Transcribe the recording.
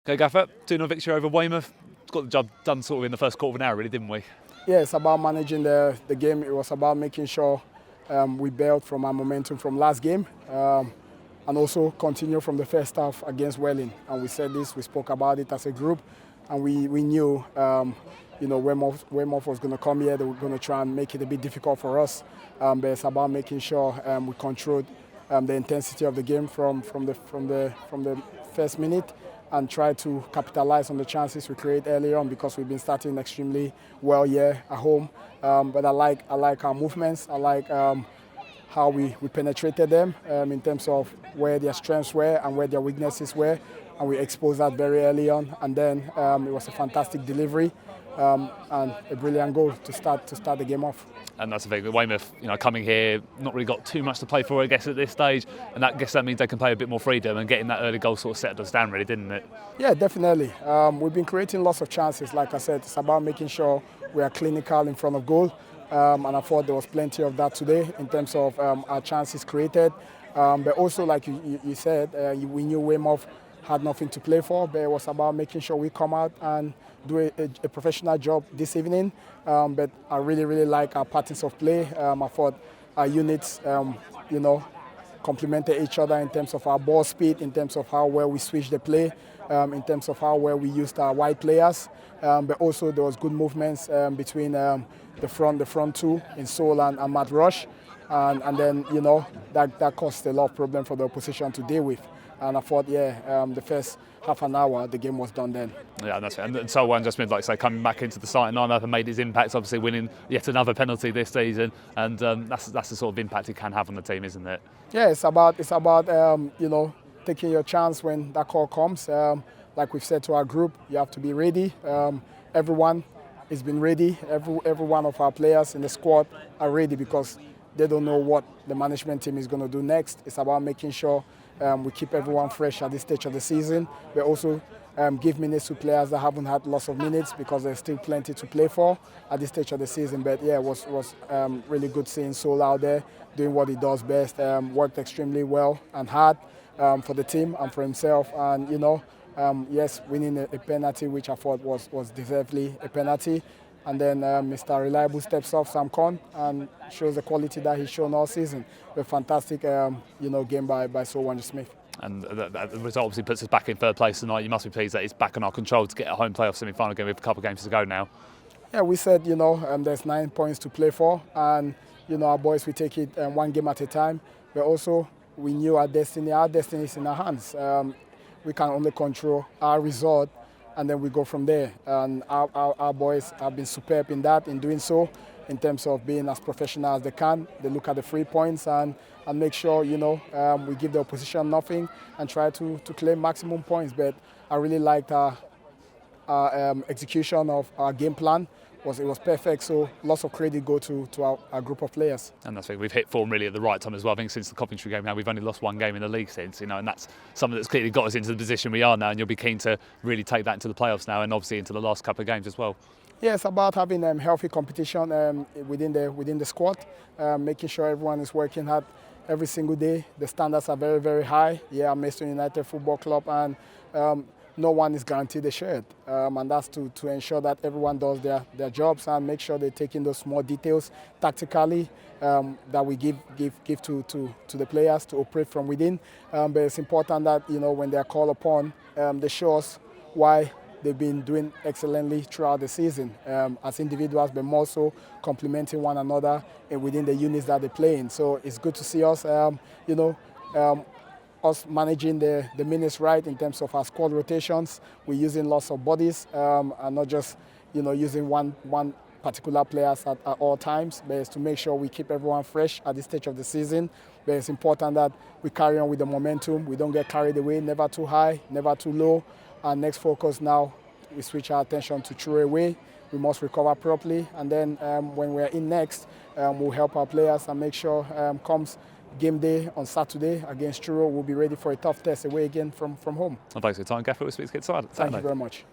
Okay, Gaffer, 2-0 victory over Weymouth. Got the job done sort of in the first quarter of an hour, really, didn't we? Yeah, it's about managing the game. It was about making sure we built from our momentum from last game and also continue from the first half against Welling. And we said this, we spoke about it as a group, and we knew Weymouth was going to come here. They were going to try and make it a bit difficult for us. But it's about making sure we controlled the intensity of the game from the first minute, and try to capitalize on the chances we create early on, because we've been starting extremely well here at home. But I like our movements. I like how we penetrated them in terms of where their strengths were and where their weaknesses were, and we exposed that very early on. And then it was a fantastic delivery and a brilliant goal to start the game off. And that's the thing, Weymouth, coming here, not really got too much to play for, I guess, at this stage. And I guess that means they can play a bit more freedom, and getting that early goal sort of settled us down, really, didn't it? Yeah, definitely. We've been creating lots of chances. Like I said, it's about making sure we are clinical in front of goal. And I thought there was plenty of that today in terms of our chances created. But also, like you said, we knew Weymouth had nothing to play for, but it was about making sure we come out and do a professional job this evening. But I really like our patterns of play. I thought our units, complemented each other in terms of our ball speed, in terms of how well we switched the play, in terms of how well we used our wide players. But also there was good movements between the front two in Sol and Matt Rush. And then, that caused a lot of problem for the opposition to deal with. And I thought, the first half an hour, the game was done then. Yeah, that's it. And so one just meant, like I say, coming back into the starting lineup and made his impact, obviously winning yet another penalty this season. And that's the sort of impact he can have on the team, isn't it? Yeah, it's about taking your chance when that call comes. Like we've said to our group, you have to be ready. Everyone has been ready. Every one of our players in the squad are ready, because they don't know what the management team is going to do next. It's about making sure we keep everyone fresh at this stage of the season, but also give minutes to players that haven't had lots of minutes, because there's still plenty to play for at this stage of the season. But yeah, it was really good seeing Sol out there doing what he does best. Worked extremely well and hard for the team and for himself. And yes, winning a penalty, which I thought was deservedly a penalty. And then Mr. Reliable steps off, Sam Con, and shows the quality that he's shown all season. A fantastic, game by Sol Smith. And the result obviously puts us back in third place tonight. You must be pleased that it's back in our control to get a home playoff semi-final game with a couple of games to go now. Yeah, we said, there's 9 points to play for, and, our boys, we take it one game at a time. But also, we knew our destiny is in our hands. We can only control our result, and then we go from there. And our boys have been superb in doing so, in terms of being as professional as they can. They look at the 3 points and make sure, we give the opposition nothing and try to claim maximum points. But I really liked our execution of our game plan. It was perfect, so lots of credit go to our group of players. And that's it. We've hit form really at the right time as well. I think since the Coventry game now, we've only lost one game in the league since, and that's something that's clearly got us into the position we are now, and you'll be keen to really take that into the playoffs now, and obviously into the last couple of games as well. Yeah, it's about having healthy competition within the squad, making sure everyone is working hard every single day. The standards are very, very high. Yeah, I'm Maidstone United Football Club, and no one is guaranteed a shirt, and that's to ensure that everyone does their jobs and make sure they take in those small details tactically that we give to the players to operate from within. But it's important that when they are called upon, they show us why they've been doing excellently throughout the season as individuals, but more so complementing one another within the units that they play in. So it's good to see us, us managing the minutes right in terms of our squad rotations. We're using lots of bodies and not just using one particular players at all times, but it's to make sure we keep everyone fresh at this stage of the season. But it's important that we carry on with the momentum. We don't get carried away, never too high, never too low. Our next focus now, we switch our attention to Truro away. We must recover properly, and then when we're in next, we'll help our players and make sure comes game day on Saturday against Truro, we'll be ready for a tough test away again from home. Well, thanks for your time, Gaffer. We'll speak to you Saturday. Thank you very much.